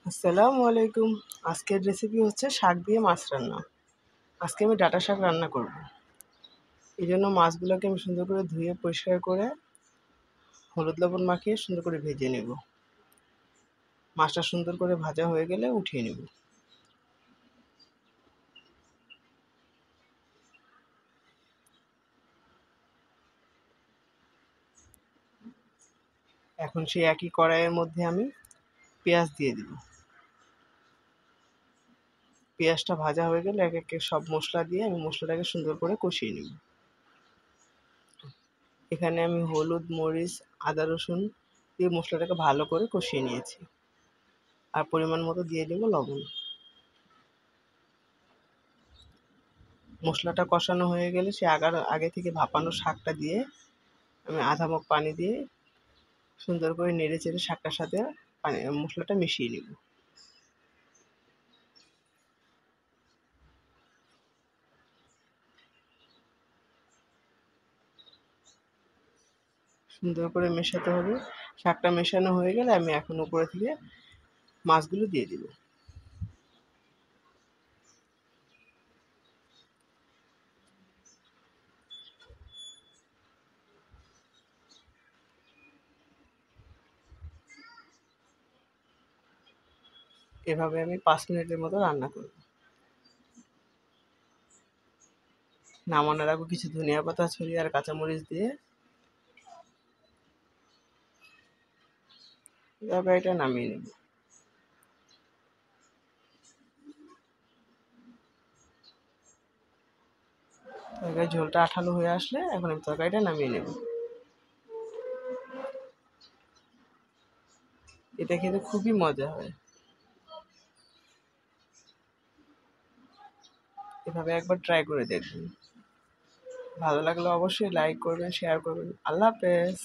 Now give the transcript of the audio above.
আসসালামু আলাইকুম। আজকের রেসিপি হচ্ছে শাক দিয়ে মাছ রান্না। আজকে আমি ডাঁটা শাক রান্না করব। এজন্য মাছগুলোকে আমি সুন্দর করে ধুয়ে পরিষ্কার করে হলুদ লবণ মাখিয়ে সুন্দর করে ভেজে নেব। মাছটা সুন্দর করে ভাজা হয়ে গেলে উঠিয়ে নেব। এখন সেই একই কড়াইয়ের মধ্যে আমি পেঁয়াজ দিয়ে দিব। পেঁয়াজটা ভাজা হয়ে গেলে এক একে সব মশলা দিয়ে আমি মশলাটাকে সুন্দর করে কষিয়ে নেব। এখানে আমি হলুদ, মরিচ, আদা, রসুন দিয়ে মশলাটাকে ভালো করে কষিয়ে নিয়েছি। আর পরিমাণ মতো দিয়ে দেব লবণ। মশলাটা কষানো হয়ে গেলে সে আগে থেকে ভাপানো শাকটা দিয়ে আমি আধা মগ পানি দিয়ে সুন্দর করে নেড়ে চেড়ে শাকটার সাথে মশলাটা মিশিয়ে নিব। সুন্দর করে মেশাতে হবে। শাকটা মেশানো হয়ে গেলে আমি এখন উপরে থেকে মাছগুলো দিয়ে দিব। এভাবে আমি 5 মিনিটের মতো রান্না করব। নামানোর আগে কিছু ধনিয়া পাতা ছড়িয়ে আর কাঁচামরিচ দিয়ে তরকারিটা নামিয়ে নেব। তরকারির ঝোলটা আঠালো হয়ে আসলে এখন আমি তরকারিটা নামিয়ে নেব। এটা খেতে খুবই মজা হয়। এভাবে একবার ট্রাই করে দেখবেন। ভালো লাগলে অবশ্যই লাইক করবেন, শেয়ার করবেন। আল্লাহ হাফেজ।